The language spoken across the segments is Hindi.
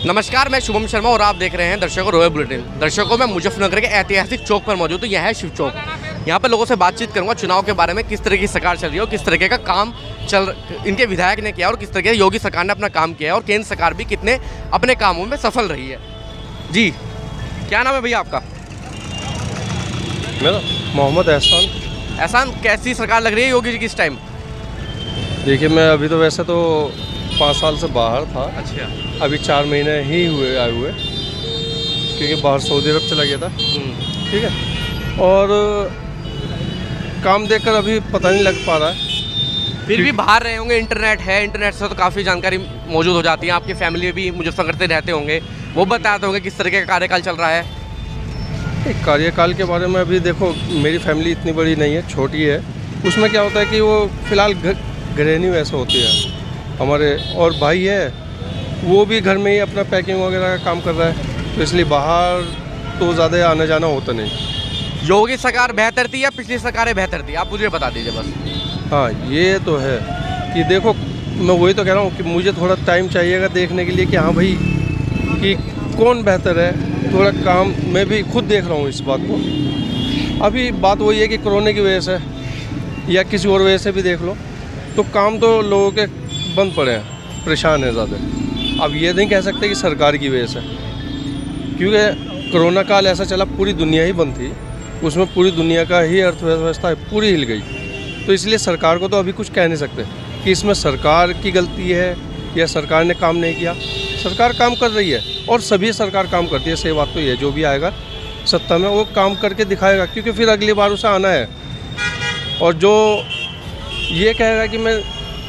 नमस्कार, मैं शुभम शर्मा और आप देख रहे हैं दर्शकों रॉयल बुलेटिन। दर्शकों, मैं मुजफ्फरनगर के ऐतिहासिक चौक पर मौजूद हूँ। यह है शिव चौक। यहाँ पर लोगों से बातचीत करूँगा चुनाव के बारे में, किस तरह की सरकार चल रही है और किस तरीके का काम इनके विधायक ने किया और किस तरीके से योगी सरकार ने अपना काम किया है और केंद्र सरकार भी कितने अपने कामों में सफल रही है। जी, क्या नाम है भैया आपका? मेरा मोहम्मद एहसान। एहसान, कैसी सरकार लग रही है योगी जी की इस टाइम? देखिए, मैं अभी तो वैसे तो 5 साल से बाहर था। अच्छा। अभी 4 महीने ही आए हुए, क्योंकि बाहर सऊदी अरब चला गया था। ठीक है। और काम देखकर अभी पता नहीं लग पा रहा है। फिर भी बाहर रहे होंगे, इंटरनेट है, इंटरनेट से तो काफ़ी जानकारी मौजूद हो जाती है। आपकी फैमिली भी मुजफ्फरनगर से रहते होंगे, वो बताते होंगे किस तरीके का कार्यकाल चल रहा है। कार्यकाल के बारे में अभी देखो, मेरी फैमिली इतनी बड़ी नहीं है, छोटी है। उसमें क्या होता है कि वो फ़िलहाल घरेलू वैसे होती है हमारे, और भाई है वो भी घर में ही अपना पैकिंग वगैरह का काम कर रहा है, तो इसलिए बाहर तो ज़्यादा आना जाना होता नहीं। योगी सरकार बेहतर थी या पिछली सरकारें बेहतर थी, आप मुझे बता दीजिए बस। हाँ, ये तो है कि देखो, मैं वही तो कह रहा हूँ कि मुझे थोड़ा टाइम चाहिएगा देखने के लिए कि हाँ भाई, कि कौन बेहतर है। थोड़ा काम मैं भी खुद देख रहा हूँ इस बात को। अभी बात वही है कि कोरोना की वजह से या किसी और वजह से भी देख लो, तो काम तो लोगों के बंद पड़े हैं, परेशान है ज़्यादा। अब ये नहीं कह सकते कि सरकार की वजह से, क्योंकि कोरोना काल ऐसा चला, पूरी दुनिया ही बंद थी, उसमें पूरी दुनिया का ही अर्थव्यवस्था पूरी हिल गई। तो इसलिए सरकार को तो अभी कुछ कह नहीं सकते कि इसमें सरकार की गलती है या सरकार ने काम नहीं किया। सरकार काम कर रही है और सभी सरकार काम करती है, सही बात तो ये है। जो भी आएगा सत्ता में वो काम करके दिखाएगा, क्योंकि फिर अगली बार उसे आना है। और जो ये कहेगा कि मैं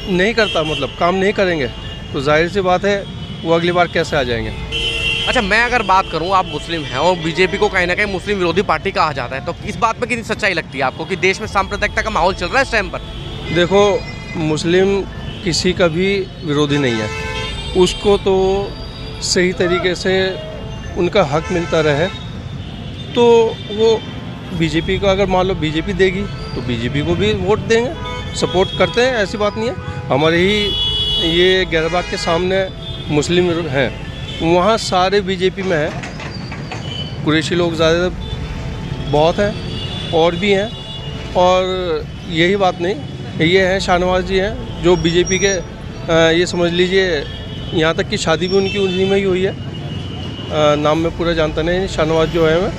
नहीं करता, मतलब काम नहीं करेंगे, तो जाहिर सी बात है वो अगली बार कैसे आ जाएंगे। अच्छा, मैं अगर बात करूं, आप मुस्लिम हैं और बीजेपी को कहीं ना कहीं मुस्लिम विरोधी पार्टी कहा जाता है, तो इस बात में कितनी सच्चाई लगती है आपको कि देश में सांप्रदायिकता का माहौल चल रहा है इस टाइम पर? देखो, मुस्लिम किसी का भी विरोधी नहीं है, उसको तो सही तरीके से उनका हक मिलता रहे। तो वो बीजेपी को अगर मान लो बीजेपी देगी तो बीजेपी को भी वोट देंगे, सपोर्ट करते हैं, ऐसी बात नहीं है। हमारे ही ये गैरबाग के सामने मुस्लिम हैं, वहाँ सारे बीजेपी में हैं। कुरैशी लोग ज़्यादा बहुत हैं और भी हैं, और यही बात नहीं, ये हैं शाहनवाज जी हैं जो बीजेपी के, ये समझ लीजिए यहाँ तक कि शादी भी उनकी उन्हीं में ही हुई है। नाम में पूरा जानता नहीं, शाहनवाज जो है मैं,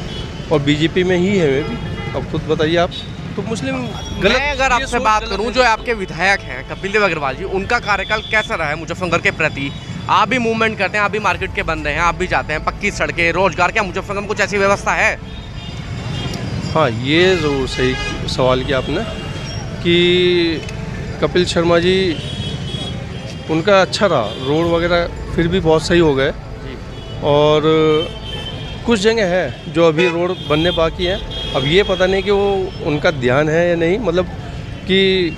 और बीजेपी में ही है मैं भी। अब खुद बताइए आप, तो मुस्लिम गलत। मैं अगर आपसे बात करूं, जो आपके विधायक हैं कपिल देव अग्रवाल जी, उनका कार्यकाल कैसा रहा है मुजफ्फरनगर के प्रति? आप भी मूवमेंट करते हैं, आप भी मार्केट के बंदे हैं, आप भी जाते हैं, पक्की सड़कें, रोजगार, क्या मुजफ्फरनगर में कुछ ऐसी व्यवस्था है? हाँ, ये ज़रूर सही सवाल किया आपने कि कपिल शर्मा जी, उनका अच्छा रहा, रोड वगैरह फिर भी बहुत सही हो गए। और कुछ जगह है जो अभी रोड बनने बाकी हैं। अब ये पता नहीं कि वो उनका ध्यान है या नहीं, मतलब कि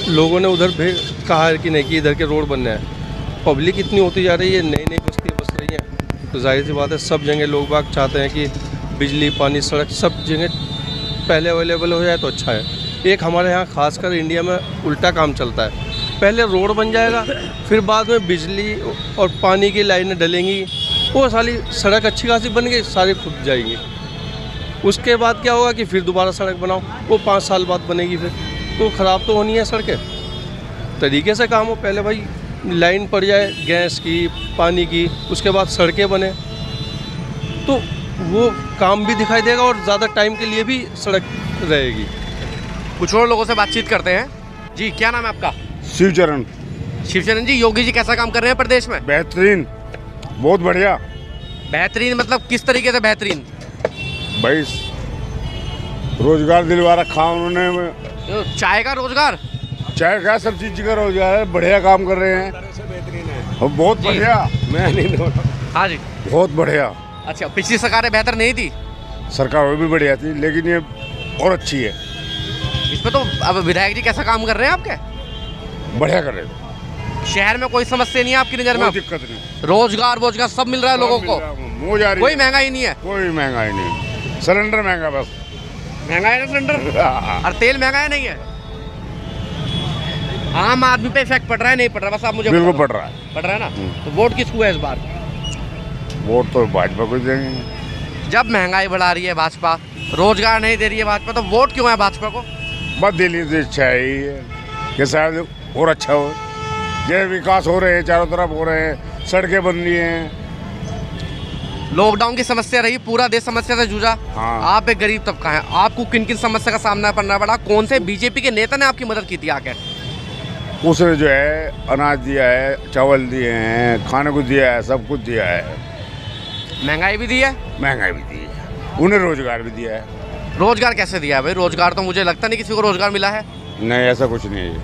लोगों ने उधर भी कहा है कि नहीं कि इधर के रोड बनने हैं। पब्लिक इतनी होती जा रही है, नई नई बस्ती बस रही हैं, तो जाहिर सी बात है सब जगह लोग बाग चाहते हैं कि बिजली, पानी, सड़क सब जगह पहले अवेलेबल हो जाए तो अच्छा है। एक हमारे यहाँ खासकर इंडिया में उल्टा काम चलता है, पहले रोड बन जाएगा, फिर बाद में बिजली और पानी की लाइनें डलेंगी, वो सारी सड़क अच्छी खासी बन गई, सारी खुद जाएंगी। उसके बाद क्या होगा कि फिर दोबारा सड़क बनाओ, वो 5 साल बाद बनेगी, फिर तो ख़राब तो होनी है सड़कें। तरीके से काम हो, पहले भाई लाइन पड़ जाए गैस की, पानी की, उसके बाद सड़कें बने, तो वो काम भी दिखाई देगा और ज़्यादा टाइम के लिए भी सड़क रहेगी। कुछ और लोगों से बातचीत करते हैं। जी, क्या नाम है आपका? शिवचरण। शिवचरण जी, योगी जी कैसा काम कर रहे हैं प्रदेश में? बेहतरीन, बहुत बढ़िया। बेहतरीन मतलब किस तरीके से बेहतरीन? भाई रोजगार दिलवा रखा उन्होंने। चाय का रोजगार, चाय का, सब चीज का रोजगार है, बढ़िया काम कर रहे हैं। और बहुत बढ़िया। मैं नहीं, हाँ जी, बहुत बढ़िया। अच्छा, पिछली सरकारें बेहतर नहीं थी? सरकार वो भी बढ़िया थी, लेकिन ये और अच्छी है। इसमें तो अब विधायक जी कैसा काम कर रहे हैं आपके? बढ़िया कर रहे हैं। शहर में कोई समस्या नहीं है आपकी नज़र में? कोई दिक्कत नहीं, रोजगार सब मिल रहा है लोगों को, कोई महंगाई नहीं है? कोई महंगाई नहीं, सिलेंडर महंगा, बस महंगा है ना सिलेंडर, और तेल महंगा है नहीं है? आम आदमी पे इफेक्ट पड़ रहा है नहीं पड़ रहा? बस आप मुझे बिल्कुल पड़ रहा है। पड़ रहा है ना? तो वोट किसको है इस बार? वोट तो भाजपा को देंगे। जब महंगाई बढ़ा रही है भाजपा, रोजगार नहीं दे रही है भाजपा, तो वोट क्यों है भाजपा को? बस दिल्ली से इच्छा है ही है कि शायद और अच्छा हो। ये विकास हो रहे हैं, चारों तरफ हो रहे हैं, सड़कें बन रही हैं। लॉकडाउन की समस्या रही, पूरा देश समस्या से जूझा। हाँ। आप एक गरीब तबका है, आपको किन किन समस्या का सामना करना पड़ा? कौन से बीजेपी के नेता ने आपकी मदद की थी आके? उसने जो है अनाज दिया है, चावल दिए हैं, खाने को दिया है, सब कुछ दिया है। महंगाई भी दी है, महंगाई भी दी है, उन्हें रोजगार भी दिया है। रोजगार कैसे दिया है भाई? रोजगार तो मुझे लगता नहीं किसी को रोजगार मिला है। नहीं, ऐसा कुछ नहीं है,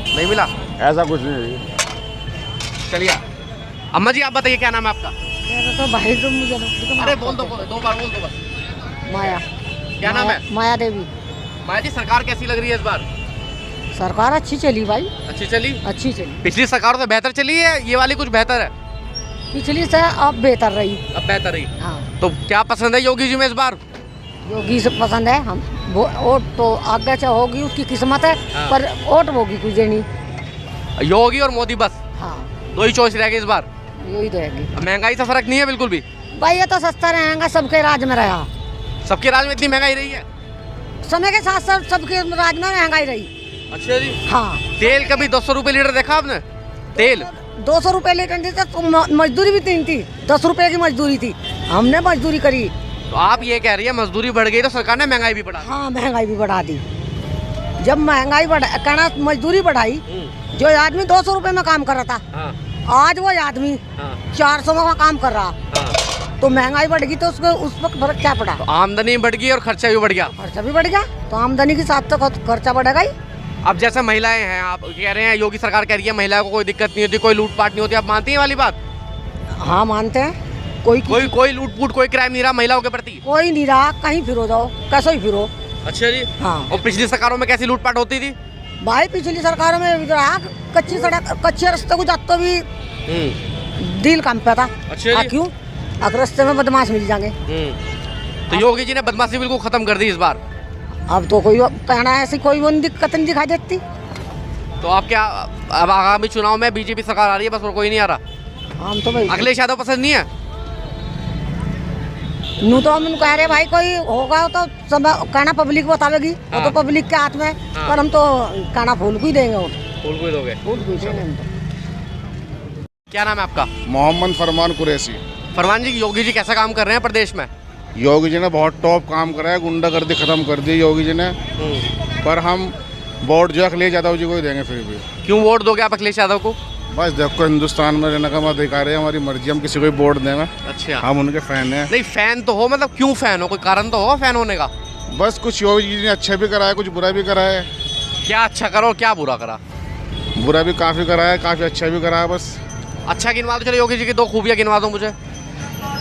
नहीं मिला, ऐसा कुछ नहीं है। चलिए अम्मा जी आप बताइए क्या नाम है आपका? तो भाई तुम मुझे अरे बोल दो दो बार बोल दो बस। माया क्या नाम है? माया देवी। माया जी सरकार कैसी लग रही है इस बार? सरकार अच्छी चली भाई, अच्छी चली? अच्छी चली। पिछली सरकार से बेहतर चली है, ये वाली कुछ बेहतर है? पिछली से अब बेहतर रही। अब बेहतर रही। हाँ, तो क्या पसंद है योगी जी में इस बार? योगी से पसंद है हम। वोट तो आगे से होगी, उसकी किस्मत है। हाँ। पर वोट होगी कुछ देनी। योगी और मोदी बस हाँ, दो ही चॉइस रहेगी इस बार। यही रहेगी महंगाई से फर्क नहीं है बिल्कुल भी? भाई। ये तो सस्ता रहेगा, सबके राज में रहा। सबके राज में इतनी महंगाई रही है? समय के साथ साथ सबके राज में महंगाई रही। अच्छा जी। हाँ, तेल कभी 200 रुपए लीटर देखा आपने? तेल 200 रुपये लीटर थी तो मजदूरी भी तीन थी, 10 रुपये की मजदूरी थी, हमने मजदूरी करी। तो आप ये कह रही है मजदूरी बढ़ गई तो सरकार ने महंगाई भी बढ़ा दी? हाँ, महंगाई भी बढ़ा दी। जब महंगाई बढ़ा, कहना मजदूरी बढ़ाई, जो आदमी 200 रुपये में काम कर रहा था, हाँ, आज वो आदमी हाँ, 400 में काम कर रहा। हाँ। तो महंगाई बढ़ गई तो उसको उस वक्त फर्क क्या पड़ा? तो आमदनी बढ़ गई और खर्चा भी बढ़ गया। खर्चा भी बढ़ गया, तो आमदनी के साथ तो खर्चा बढ़ेगा ही। अब जैसे महिलाएं हैं, आप कह रहे हैं योगी सरकार कह रही है महिलाओं को कोई दिक्कत नहीं होती, कोई लूटपाट नहीं होती, आप मानती हैं वाली बात? हाँ, मानते हैं। कोई लूटपूट कोई क्राइम नहीं रहा महिलाओं के प्रति? कोई नहीं रहा, कहीं फिरो जाओ, कैसे ही फिरो। अच्छा जी। हाँ। और पिछली सरकारों में कैसी लूटपाट होती थी? भाई पिछली सरकारों में रहा, कच्ची सड़क, कच्चे रास्ते को जाते भी दिल काम पे था। अच्छा जी। क्यों? अगर रास्ते में बदमाश मिल जाएंगे। तो योगी जी ने बदमाशी बिल्कुल खत्म कर दी इस बार। अब तो कोई कहना है ऐसी कोई वो दिक्कत नहीं दिखाई देती। तो आप क्या अब आगामी चुनाव में बीजेपी सरकार आ रही है बस और कोई नहीं आ रहा? हम तो भाई अखिलेश यादव पसंद नहीं है? नू तो हम कह रहे भाई कोई होगा तो सब कहना पब्लिक बतावेगी। वो तो पब्लिक के हाथ में। पर हम तो कहना फूल को ही देंगे। वो फूल को ही दोगे? फूल को ही देंगे हम तो। क्या नाम है आपका? मोहम्मद फरमान कुरैशी। फरमान जी, योगी जी कैसा काम कर रहे हैं प्रदेश में? योगी जी ने बहुत टॉप काम करा है, गुंडागर्दी खत्म कर दी योगी जी ने। पर हम वोट जो अखिलेश यादव जी को ही देंगे फिर भी। क्यों वोट दोगे आप अखिलेश यादव को? बस देखो, हिंदुस्तान में रहने का हम अधिकार है, हमारी मर्जी, हम किसी को भी वोट देंगे। अच्छा। हम उनके फैन हैं। नहीं फैन तो हो, मतलब क्यों फैन हो? कोई कारण तो हो फैन होने का? बस कुछ योगी जी ने अच्छा भी करा है, कुछ बुरा भी करा है। क्या अच्छा करो और क्या बुरा करा? बुरा भी काफ़ी करा है, काफ़ी अच्छा भी करा है। बस अच्छा गिनवा दो, चलो योगी जी की दो खूबियाँ गिनवा दो मुझे।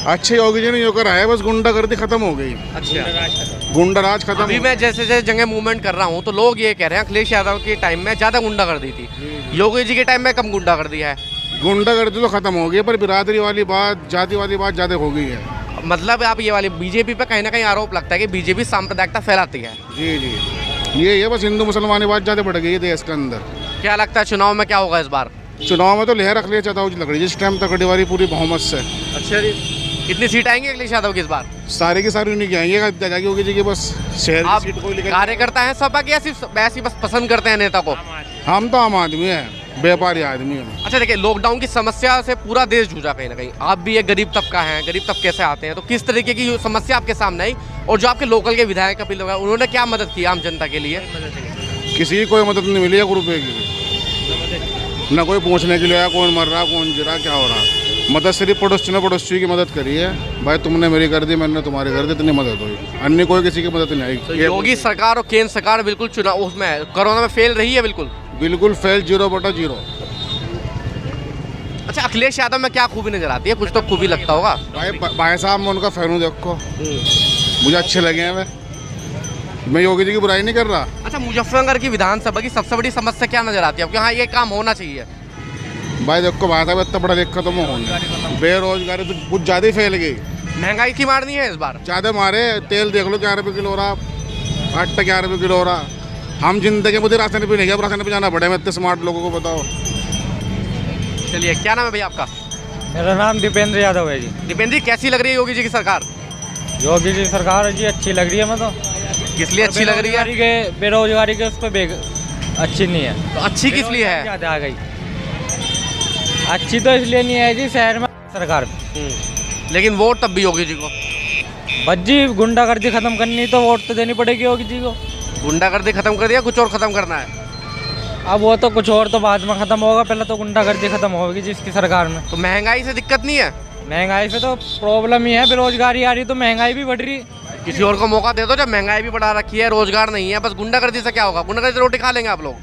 अच्छे योगी जी ने यो करा है, बस गुंडागर्दी खत्म हो गई, अच्छा। गुंडाराज खत्म। अभी मैं जैसे जैसे जगह मूवमेंट कर रहा हूँ तो लोग ये कह रहे हैं अखिलेश यादव के टाइम में ज़्यादा गुंडा कर दी थी, योगी जी के टाइम में कम गुंडा कर दिया है। गुंडागर्दी तो खत्म हो गई, पर बिरादरी वाली बात, जाति वाली बात ज़्यादा हो गई है। मतलब आप ये वाली बीजेपी पे कहीं ना कहीं आरोप लगता है कि बीजेपी सांप्रदायिकता फैलाती है। जी जी, ये बस हिंदू मुसलमानी बात ज़्यादा बढ़ गई है देश के अंदर। क्या लगता है चुनाव में क्या होगा इस बार? चुनाव में तो लहर अखिलेश यादव जी लग रही है जिस टाइम तक वाली पूरी बहुमत से। अच्छा जी। कितनी सीट आएंगी अखिलेश यादव की इस बार? सारी की सारी उन्हीं की आएंगे योगी जी की, बस शहर आप की सीट को लेकर। कार्यकर्ता हैं सपा की या सिर्फ ऐसी बस पसंद करते हैं नेता को? हम तो आम आदमी हैं, व्यापारी आदमी हैं। अच्छा देखिए, लॉकडाउन की समस्या से पूरा देश जूझा कहीं ना कहीं। आप भी एक गरीब तबका हैं, गरीब तबके से आते हैं, तो किस तरीके की समस्या आपके सामने आई और जो आपके लोकल के विधायक कपिल लोग हैं उन्होंने क्या मदद की आम जनता के लिए? किसी की कोई मदद नहीं मिली 1 रुपये की, न कोई पूछने के लिए आया कौन मर रहा, कौन गिरा, क्या हो रहा। मदद सिर्फ पड़ोसी ने पड़ोसी की मदद करी है, भाई तुमने मेरी कर दी, मैंने तुम्हारी कर दी, इतनी मदद हुई, अन्य कोई किसी की मदद नहीं आई। तो योगी सरकार और केंद्र सरकार बिल्कुल चुनाव उसमें कोरोना में फेल रही है, बिल्कुल फेल, 0/0। अच्छा, अखिलेश यादव में क्या खूबी नजर आती है? कुछ तो खूबी लगता होगा। भाई साहब मैं उनका फैन हूँ, देखो मुझे अच्छे लगे हैं। मैं योगी जी की बुराई नहीं कर रहा। अच्छा, मुजफ्फरनगर की विधानसभा की सबसे बड़ी समस्या क्या नजर आती है आपको? हाँ, ये काम होना चाहिए। भाई देखो, भाई साहब इतना बड़ा लिखा तो मैं होने, बेरोजगारी तो कुछ ज़्यादा ही फैल गई। महंगाई की मारनी है इस बार ज़्यादा मारे। तेल देख लो 11 रुपये किलो हो रहा, आटा 11 रुपये किलो हो रहा। हम जिंदगी मुझे राशन पे नहीं गया, राशन पे जाना पड़े। मैं इतने स्मार्ट लोगों को बताओ। चलिए, क्या नाम है भैया आपका? मेरा नाम दीपेंद्र यादव है जी। दीपेंद्र जी, कैसी लग रही है योगी जी की सरकार? योगी जी सरकार जी अच्छी लग रही है। मैं तो किस लिए अच्छी लग रही है? बेरोजगारी के उस पर अच्छी नहीं है। तो अच्छी किस लिए है? ज़्यादा आ गई। अच्छी तो इसलिए नहीं है जी, शहर में सरकार। लेकिन वोट तब भी योगी जी को। बस जी गुंडागर्दी खत्म करनी तो वोट तो देनी पड़ेगी योगी जी को। गुंडागर्दी खत्म कर दिया, कुछ और खत्म करना है? अब वो तो कुछ और तो बाद में खत्म होगा, पहले तो गुंडागर्दी खत्म होगी जिसकी सरकार में। तो महंगाई से दिक्कत नहीं है? महंगाई से तो प्रॉब्लम ही है, बेरोजगारी आ रही तो महंगाई भी बढ़ रही। किसी और को मौका दे दो, जब महंगाई भी बढ़ा रखी है, रोजगार नहीं है, बस गुंडागर्दी से क्या होगा? गुंडागर्दी से रोटी खा लेंगे आप लोग?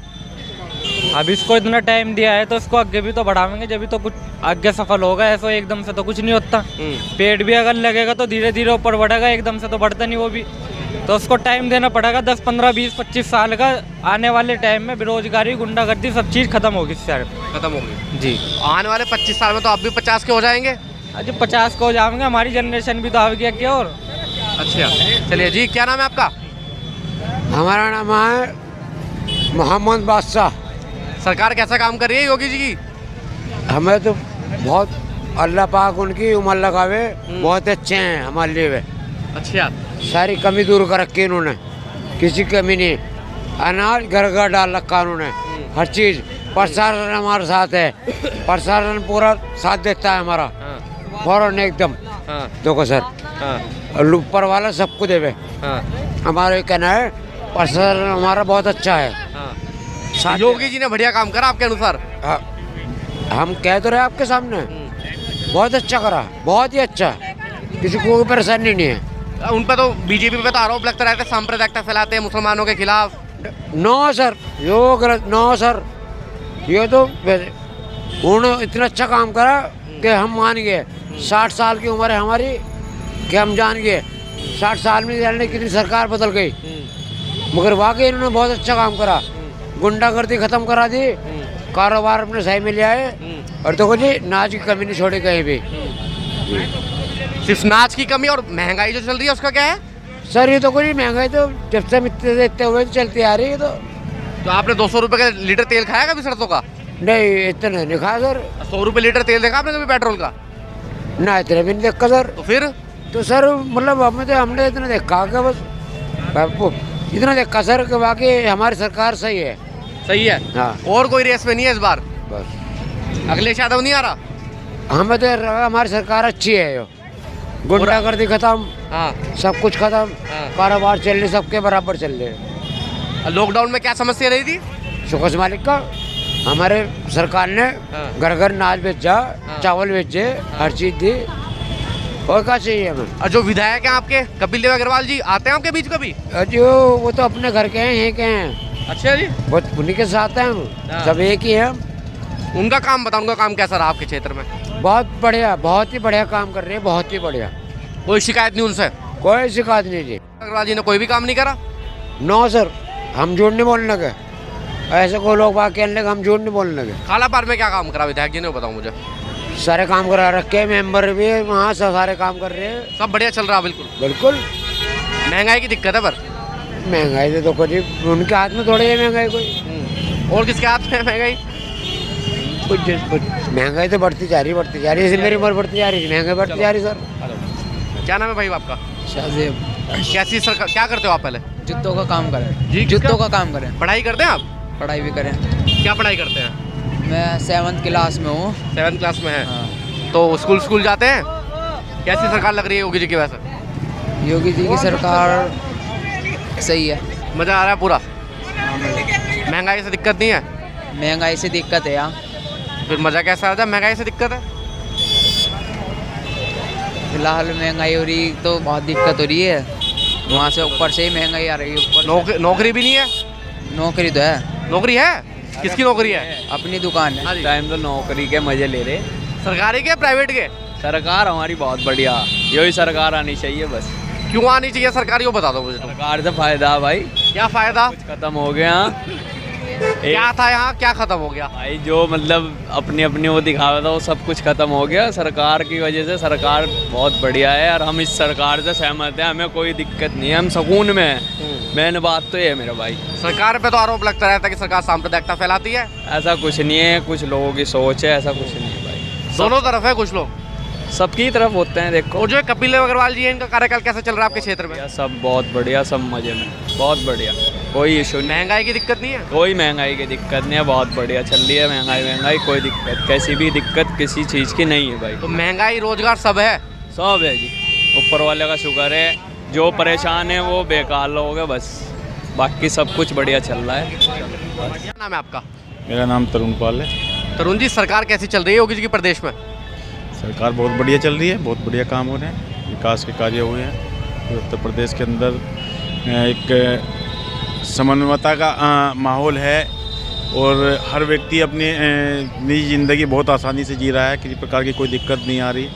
अब इसको इतना टाइम दिया है तो इसको आगे भी तो बढ़ावेंगे, जब भी तो कुछ आगे सफल होगा। ऐसा एकदम से तो कुछ नहीं होता। पेड़ भी अगर लगेगा तो धीरे धीरे ऊपर बढ़ेगा, एकदम से तो बढ़ता नहीं वो भी। तो उसको टाइम देना पड़ेगा, 10, 15, 20, 25 साल का। आने वाले टाइम में बेरोजगारी, गुंडागर्दी सब चीज़ खत्म होगी इस शहर में। खत्म होगी जी। आने वाले 25 साल में तो आप भी 50 के हो जाएंगे। अजय 50 को हो जाएंगे, हमारी जनरेशन भी तो आ गया क्या। और अच्छा, चलिए जी, क्या नाम है आपका? हमारा नाम है मोहम्मद बादशाह। सरकार कैसा काम कर रही है योगी जी की? हमें तो बहुत अल्लाह पाक उनकी उम्र लगावे, बहुत अच्छे हैं हमारे लिए वे। अच्छा, सारी कमी दूर कर रखी इन्होंने, किसी कमी नहीं। अनाज घर घर डाल रखा उन्होंने, हर चीज़। प्रशासन हमारे साथ है, प्रशासन पूरा साथ देता है हमारा, फौरन एकदम। देखो सर, और ऊपर वाला सबको देवे। हमारा ये कहना है प्रशासन हमारा बहुत अच्छा है। योगी जी ने बढ़िया काम करा आपके अनुसार? हम कह तो रहे आपके सामने, बहुत अच्छा करा, बहुत ही अच्छा। किसी को कोई परेशानी नहीं है। उन पर तो बीजेपी पे तो आरोप लगता रहता है, सांप्रदायिकता फैलाते हैं मुसलमानों के खिलाफ। नो सर, यो गलत। नो सर, ये तो उन्होंने इतना अच्छा काम करा कि हम मान गए। 60 साल की उम्र है हमारी कि हम जान गए 60 साल में जाने कितनी सरकार बदल गई, मगर वाकई इन्होंने बहुत अच्छा काम करा। गुंडागर्दी खत्म करा दी, कारोबार अपने सही में ले आए। और देखो जी, नाच की कमी नहीं छोड़ी कहीं भी। सिर्फ नाच की कमी और महंगाई जो चल रही है उसका क्या है? सर ये तो कोई महंगाई तो जब से इतने हुए तो चलती आ रही है। तो आपने 200 रुपये का लीटर तेल खाया कभी सरसों का? नहीं, इतना नहीं खाया सर। 100 रुपये लीटर तेल देखा आपने कभी पेट्रोल का? ना, इतना भी नहीं देखा सर। तो फिर तो सर मतलब हमने इतना देखा कि बस इतना देखा सर कि वाकई हमारी सरकार सही है। सही है। हाँ। और कोई रेस में नहीं है इस बार? बस अखिलेश यादव नहीं आ रहा? हमें तो हमारी सरकार अच्छी है। यो गुंडागर्दी खत्म, हाँ, सब कुछ खत्म, हाँ। कारोबार चल रहे, सबके बराबर चल रहे। लॉकडाउन में क्या समस्या रही थी? शुक्र मालिक का, हमारे सरकार ने घर घर नाच बेचा, चावल बेचे, हर चीज़ दी। और क्या चाहिए हमें? और जो विधायक हैं आपके कपिल देव अग्रवाल जी, आते हैं आपके बीच कभी? जो वो तो अपने घर के हैं, यहीं के हैं। अच्छा जी। वो उन्हीं के साथ हैं हम, सब एक ही हैं हम। उनका काम बताओ, उनका काम कैसा रहा आपके क्षेत्र में? बहुत बढ़िया, बहुत ही बढ़िया काम कर रहे हैं, बहुत ही बढ़िया। कोई शिकायत नहीं उनसे? कोई शिकायत नहीं जी। अग्रवाल जी ने कोई भी काम नहीं करा? नो सर, हम झूठ नहीं बोलने लगे। ऐसे कोई लोग बात कहने लगे, हम झूठ नहीं बोलने लगे। खालापार में क्या काम करा विधायक जी ने, बताओ मुझे। सारे काम करा रखे, मेंबर भी वहाँ से सारे काम कर रहे हैं। सब बढ़िया चल रहा? बिल्कुल बिल्कुल। महंगाई की दिक्कत है पर? महंगाई तो कुछ उनके हाथ में थोड़ी है महंगाई कोई। और किसके हाथ में है महंगाई? कुछ महंगाई तो बढ़ती जा रही, बढ़ती जा रही है। मेरी उम्र बढ़ती जा रही है, महंगाई बढ़ती जा रही सर। क्या नाम है भाई आपका? शाहजेब। कैसी सरकार, क्या करते हो आप पहले? जूतों का काम करें जी, जूतों का काम करें। पढ़ाई करते हैं आप? पढ़ाई भी करें। क्या पढ़ाई करते हैं? मैं 7th क्लास में हूँ। 7th क्लास में है? हाँ। तो स्कूल जाते हैं? कैसी सरकार लग रही है योगी जी की वैसे? योगी जी की सरकार सही है। मज़ा आ रहा है पूरा? महंगाई से दिक्कत नहीं है? महंगाई से दिक्कत है यहाँ। फिर मज़ा कैसा आता है? महंगाई से दिक्कत है? फिलहाल महंगाई हो रही तो बहुत दिक्कत हो रही है, वहाँ से ऊपर से ही महंगाई आ रही है। ऊपर नौकरी भी नहीं है? नौकरी तो है। नौकरी है? किसकी नौकरी है? अपनी दुकान है। टाइम तो नौकरी के मजे ले रहे। सरकारी के प्राइवेट के? सरकार हमारी बहुत बढ़िया, यही सरकार आनी चाहिए बस। क्यों आनी चाहिए सरकारी, वो बता दो मुझे। सरकार से फायदा भाई। क्या फायदा? खत्म हो गया। क्या था यहाँ, क्या खत्म हो गया? भाई जो मतलब अपनी वो दिखावा था वो सब कुछ खत्म हो गया सरकार की वजह से। सरकार बहुत बढ़िया है और हम इस सरकार से सहमत हैं, हमें कोई दिक्कत नहीं है, हम सुकून में हैं। मैंने बात तो ये है मेरा भाई। सरकार पे तो आरोप लगता रहता है कि सरकार सांप्रदायिकता फैलाती है। ऐसा कुछ नहीं है, कुछ लोगों की सोच है, ऐसा कुछ नहीं है भाई। दोनों तरफ है कुछ लोग, सबकी तरफ होते हैं देखो। और जो कपिल अग्रवाल जी है, इनका कार्यकाल कैसा चल रहा है आपके क्षेत्र में? सब बहुत बढ़िया, सब मजे में, बहुत बढ़िया, कोई इशू नहीं, महंगाई की दिक्कत नहीं है? कोई महंगाई की दिक्कत नहीं है, बहुत बढ़िया चल रही है महंगाई, कोई दिक्कत, कैसी भी दिक्कत किसी चीज़ की नहीं है भाई। तो महंगाई, रोजगार सब है? सब है जी, ऊपर वाले का शुक्र है, जो परेशान है वो बेकार लोग है बस, बाकी सब कुछ बढ़िया चल रहा है। क्या नाम है आपका? मेरा नाम तरुण पाल है। तरुण जी, सरकार कैसी चल रही है योगी जी की प्रदेश में? सरकार बहुत बढ़िया चल रही है, बहुत बढ़िया काम हो रहे हैं, विकास के कार्य हुए हैं। उत्तर प्रदेश के अंदर एक समन्वयता का माहौल है और हर व्यक्ति अपनी निजी ज़िंदगी बहुत आसानी से जी रहा है, किसी प्रकार की कोई दिक्कत नहीं आ रही,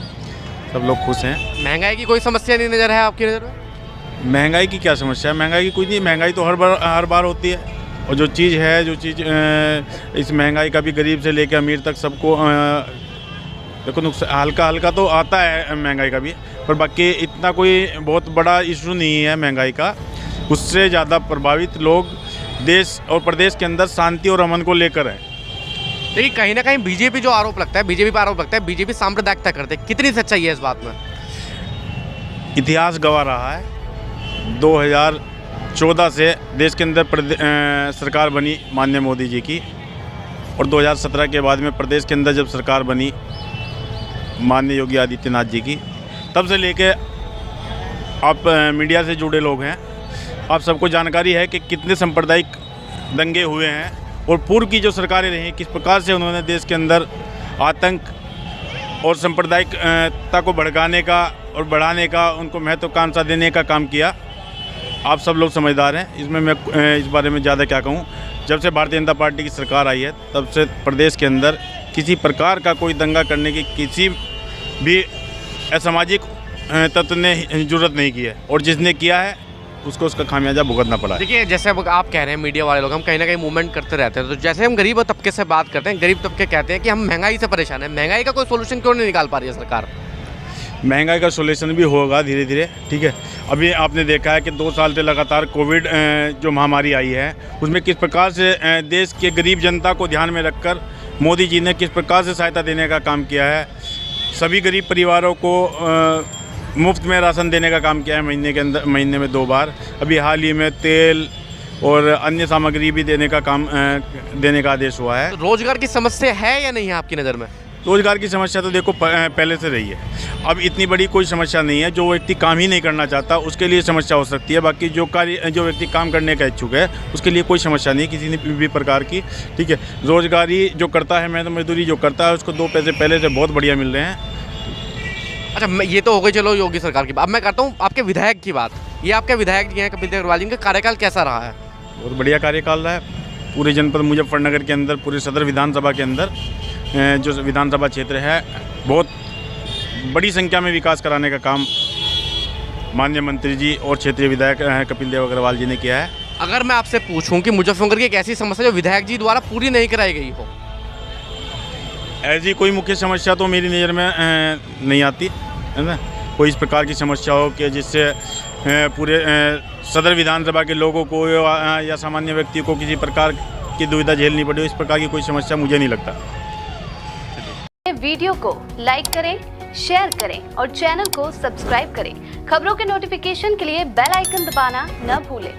सब लोग खुश हैं। महंगाई की कोई समस्या नहीं नज़र है आपकी नज़र में? महंगाई की क्या समस्या है? महंगाई की कोई नहीं, महंगाई तो हर बार होती है, और जो चीज़ इस महंगाई का भी गरीब से लेकर अमीर तक सबको देखो हल्का हल्का तो आता है महंगाई का भी, पर बाकी इतना कोई बहुत बड़ा इशू नहीं है महंगाई का। उससे ज़्यादा प्रभावित लोग देश और प्रदेश के अंदर शांति और अमन को लेकर है। देखिए, कहीं ना कहीं बीजेपी जो आरोप लगता है, बीजेपी पर आरोप लगता है बीजेपी सांप्रदायिकता करते है, कितनी सच्चाई है इस बात में? इतिहास गवाह रहा है, 2014 से देश के अंदर सरकार बनी माननीय मोदी जी की, और 2017 के बाद में प्रदेश के अंदर जब सरकार बनी माननीय योगी आदित्यनाथ जी की, तब से लेके आप मीडिया से जुड़े लोग हैं, आप सबको जानकारी है कि कितने सांप्रदायिक दंगे हुए हैं, और पूर्व की जो सरकारें रहीं किस प्रकार से उन्होंने देश के अंदर आतंक और सांप्रदायिकता को भड़काने का और बढ़ाने का, उनको महत्वाकांक्षा देने का काम किया। आप सब लोग समझदार हैं, इसमें मैं इस बारे में ज़्यादा क्या कहूँ। जब से भारतीय जनता पार्टी की सरकार आई है, तब से प्रदेश के अंदर किसी प्रकार का कोई दंगा करने की किसी भी असामाजिक तत्व ने जरूरत नहीं की है, और जिसने किया है उसको उसका खामियाजा भुगतना पड़ा है। देखिए, जैसे अब आप कह रहे हैं मीडिया वाले लोग, हम कहीं ना कहीं मूवमेंट करते रहते हैं, तो जैसे हम गरीब तबके से बात करते हैं, गरीब तबके कहते हैं कि हम महंगाई से परेशान हैं, महंगाई का कोई सोल्यूशन क्यों नहीं निकाल पा रही है सरकार? महंगाई का सोल्यूशन भी होगा धीरे धीरे, ठीक है। अभी आपने देखा है कि 2 साल से लगातार कोविड जो महामारी आई है, उसमें किस प्रकार से देश के गरीब जनता को ध्यान में रखकर मोदी जी ने किस प्रकार से सहायता देने का काम किया है। सभी गरीब परिवारों को मुफ्त में राशन देने का काम किया है, महीने में 2 बार। अभी हाल ही में तेल और अन्य सामग्री भी देने का आदेश हुआ है। रोजगार की समस्या है या नहीं है आपकी नज़र में? रोजगार की समस्या तो देखो पहले से रही है, अब इतनी बड़ी कोई समस्या नहीं है। जो व्यक्ति काम ही नहीं करना चाहता उसके लिए समस्या हो सकती है, बाकी जो व्यक्ति काम करने का इच्छुक है उसके लिए कोई समस्या नहीं किसी भी प्रकार की, ठीक है। रोजगारी जो करता है, मेहनत मजदूरी जो करता है, उसको 2 पैसे पहले से बहुत बढ़िया मिल रहे हैं। अच्छा, ये तो हो गई चलो योगी सरकार की बात। अब मैं करता हूँ आपके विधायक की बात। ये आपके विधायक जी हैं कपिल अग्रवाल जी, का कार्यकाल कैसा रहा है? बहुत बढ़िया कार्यकाल रहा है। पूरे जनपद मुजफ्फरनगर के अंदर, पूरे सदर विधानसभा के अंदर जो विधानसभा क्षेत्र है, बहुत बड़ी संख्या में विकास कराने का काम माननीय मंत्री जी और क्षेत्रीय विधायक कपिल देव अग्रवाल जी ने किया है। अगर मैं आपसे पूछूं कि मुजफ्फरनगर की एक ऐसी समस्या जो विधायक जी द्वारा पूरी नहीं कराई गई हो? ऐसी कोई मुख्य समस्या तो मेरी नज़र में नहीं आती है ना। कोई इस प्रकार की समस्या हो कि जिससे पूरे सदर विधानसभा के लोगों को या सामान्य व्यक्ति को किसी प्रकार की दुविधा झेलनी पड़े, इस प्रकार की कोई समस्या मुझे नहीं लगता। वीडियो को लाइक करें, शेयर करें और चैनल को सब्सक्राइब करें। खबरों के नोटिफिकेशन के लिए बेल आइकन दबाना न भूलें।